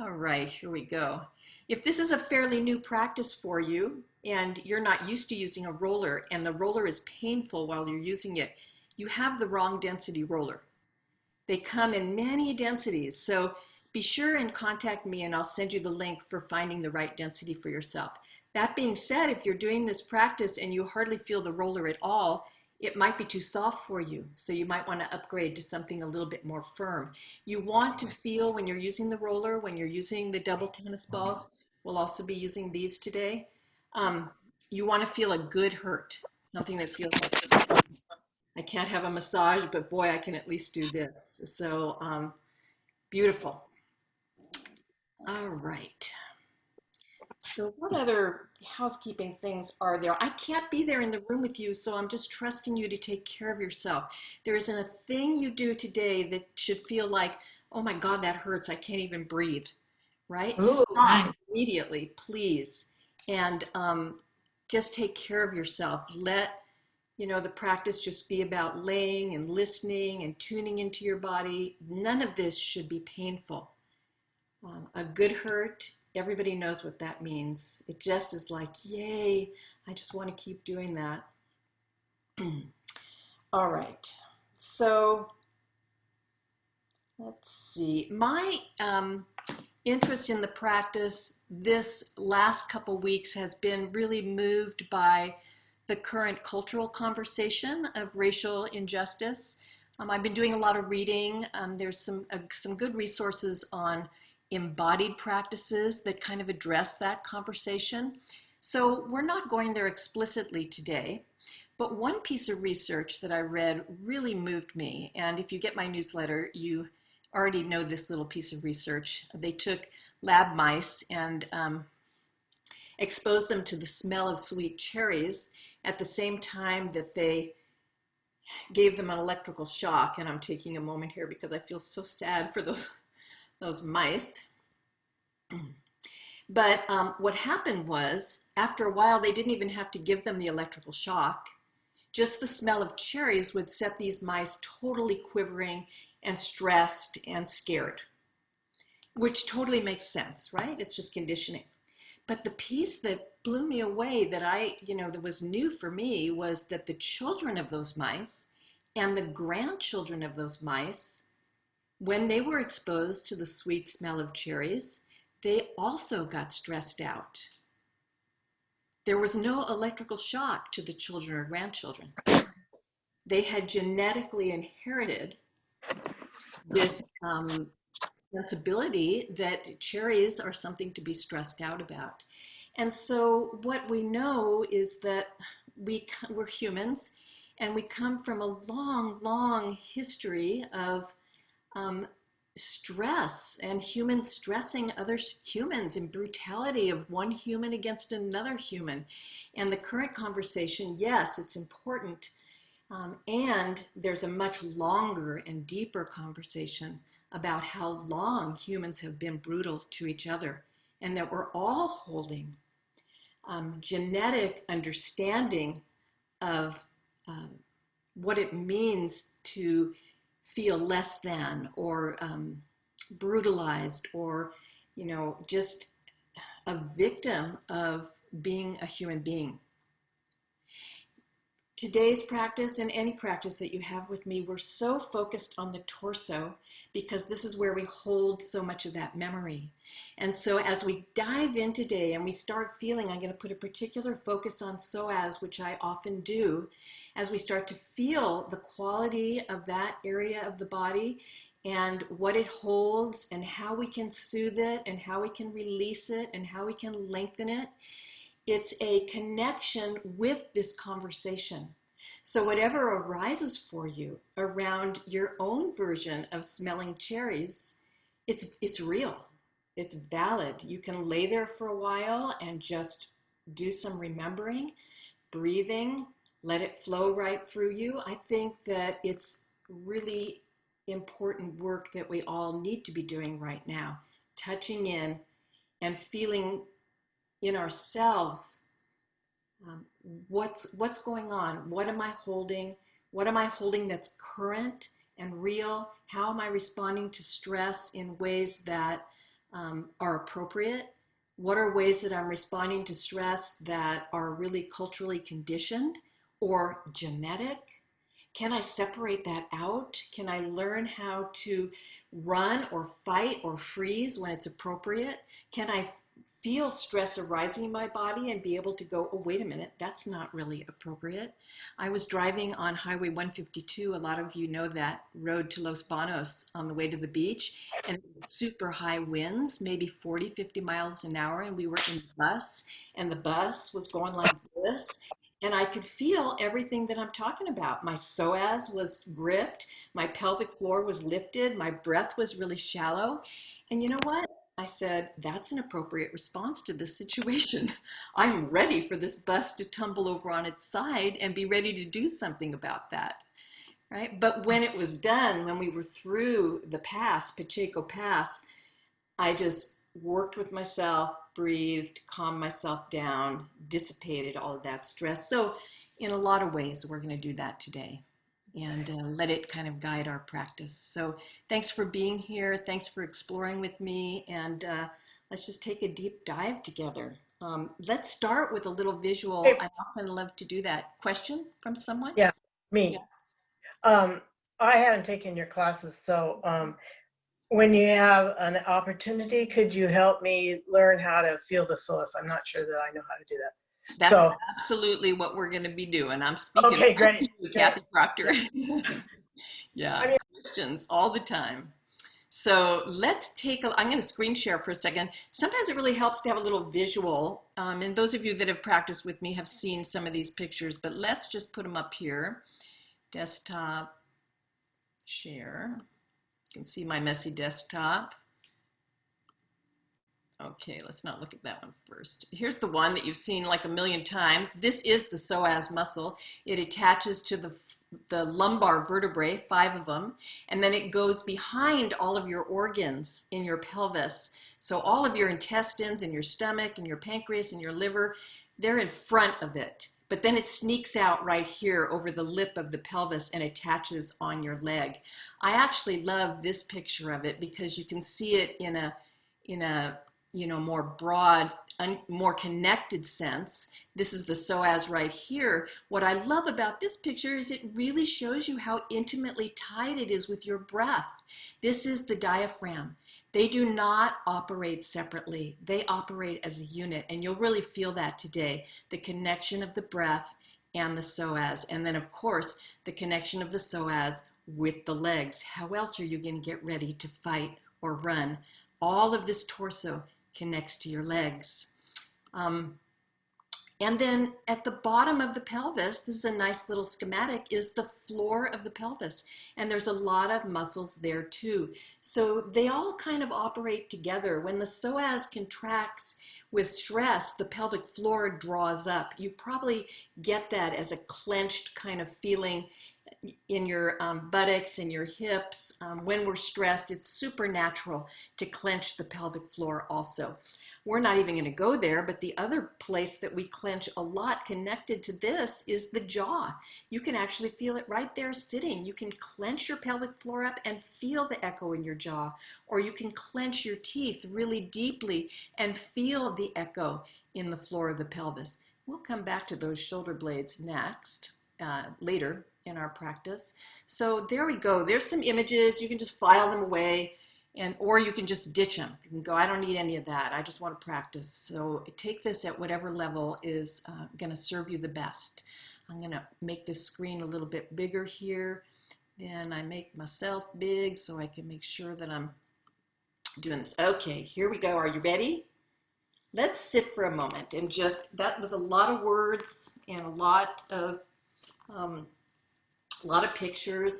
All right, here we go. If this is a fairly new practice for you and you're not used to using a roller and the roller is painful while you're using it, you have the wrong density roller. They come in many densities, so be sure and contact me and I'll send you the link for finding the right density for yourself. That being said, if you're doing this practice and you hardly feel the roller at all, it might be too soft for you. So you might want to upgrade to something a little bit more firm. You want to feel when you're using the roller, when you're using the double tennis balls, we'll also be using these today. Um, you want to feel a good hurt, something that feels like I can't have a massage, but boy, I can at least do this. So beautiful. All right. So what other housekeeping things are there? I can't be there in the room with you, so I'm just trusting you to take care of yourself. There isn't a thing you do today that should feel like, oh my God, that hurts. I can't even breathe, right? Oh, Stop nice. immediately, please. And just take care of yourself. Let, the practice just be about laying and listening and tuning into your body. None of this should be painful. A good hurt, everybody knows what that means. It just is like, yay, I just want to keep doing that. All right, so let's see. My interest in the practice this last couple weeks has been really moved by the current cultural conversation of racial injustice. I've been doing a lot of reading. There's some good resources on embodied practices that kind of address that conversation. So we're not going there explicitly today, but one piece of research that I read really moved me. And if you get my newsletter, you already know this little piece of research. They took lab mice and exposed them to the smell of sweet cherries at the same time that they gave them an electrical shock. And I'm taking a moment here because I feel so sad for those mice. But what happened was, after a while, they didn't even have to give them the electrical shock. Just the smell of cherries would set these mice totally quivering and stressed and scared, which totally makes sense, right? It's just conditioning. But the piece that blew me away that was new for me was that the children of those mice and the grandchildren of those mice, when they were exposed to the sweet smell of cherries, they also got stressed out. There was no electrical shock to the children or grandchildren. They had genetically inherited this sensibility that cherries are something to be stressed out about. And so what we know is that we're humans and we come from a long, long history of um, stress and humans stressing other humans and brutality of one human against another human. And the current conversation, yes, it's important. And there's a much longer and deeper conversation about how long humans have been brutal to each other and that we're all holding genetic understanding of um, what it means to feel less than or brutalized or, just a victim of being a human being. Today's practice and any practice that you have with me, we're so focused on the torso because this is where we hold so much of that memory. And so as we dive in today and we start feeling, I'm going to put a particular focus on psoas, which I often do, as we start to feel the quality of that area of the body and what it holds and how we can soothe it and how we can release it and how we can lengthen it. It's a connection with this conversation. So whatever arises for you around your own version of smelling cherries, it's real. It's valid. You can lay there for a while and just do some remembering, breathing, let it flow right through you. I think that it's really important work that we all need to be doing right now, touching in and feeling in ourselves what's going on. What am I holding? What am I holding that's current and real? How am I responding to stress in ways that are appropriate? What are ways that I'm responding to stress that are really culturally conditioned or genetic? Can I separate that out? Can I learn how to run or fight or freeze when it's appropriate? Can I feel stress arising in my body and be able to go, oh, wait a minute, that's not really appropriate? I was driving on Highway 152. A lot of you know that road to Los Banos on the way to the beach, and it was super high winds, maybe 40, 50 miles an hour, and we were in the bus, and the bus was going like this. And I could feel everything that I'm talking about. My psoas was gripped, my pelvic floor was lifted, my breath was really shallow. And you know what? I said, that's an appropriate response to this situation. I'm ready for this bus to tumble over on its side and be ready to do something about that, right? But when it was done, when we were through the pass, Pacheco Pass, I just worked with myself, breathed, calmed myself down, dissipated all of that stress. So in a lot of ways, we're going to do that today and let it kind of guide our practice. So thanks for being here. Thanks for exploring with me. And let's just take a deep dive together. Let's start with a little visual. Hey, I often love to do that. Question from someone? yeah, me. Yes. Um, I haven't taken your classes, so when you have an opportunity, could you help me learn how to feel the source? I'm not sure that I know how to do that. That's So, absolutely what we're going to be doing. I'm speaking okay, right to great, you, great. Kathy Proctor. Yeah, Yeah, I mean, questions all the time. So let's take a, I'm going to screen share for a second. Sometimes it really helps to have a little visual. And those of you that have practiced with me have seen some of these pictures, but let's just put them up here. Desktop, share. You can see my messy desktop. Okay, let's not look at that one first. Here's the one that you've seen like a million times. This is the psoas muscle. It attaches to the lumbar vertebrae, 5 of them, and then it goes behind all of your organs in your pelvis. So all of your intestines and your stomach and your pancreas and your liver, they're in front of it. But then it sneaks out right here over the lip of the pelvis and attaches on your leg. I actually love this picture of it because you can see it in a more broad, more connected sense. This is the psoas right here. What I love about this picture is it really shows you how intimately tied it is with your breath. This is the diaphragm. They do not operate separately. They operate as a unit, and you'll really feel that today, the connection of the breath and the psoas, and then of course the connection of the psoas with the legs. How else are you going to get ready to fight or run? All of this torso connects to your legs. And then at the bottom of the pelvis, this is a nice little schematic, is the floor of the pelvis. And there's a lot of muscles there too. So they all kind of operate together. When the psoas contracts with stress, the pelvic floor draws up. You probably get that as a clenched kind of feeling in your buttocks and your hips. When we're stressed, it's super natural to clench the pelvic floor also. We're not even going to go there, but the other place that we clench a lot connected to this is the jaw. You can actually feel it right there sitting. You can clench your pelvic floor up and feel the echo in your jaw, or you can clench your teeth really deeply and feel the echo in the floor of the pelvis. We'll come back to those shoulder blades next, later in our practice. So there we go. There's some images. You can just file them away, or you can just ditch them. You can go, I don't need any of that. I just want to practice. So take this at whatever level is going to serve you the best. I'm going to make this screen a little bit bigger here. Then I make myself big so I can make sure that I'm doing this. Okay, here we go. Are you ready? Let's sit for a moment and just, that was a lot of words and a lot of pictures.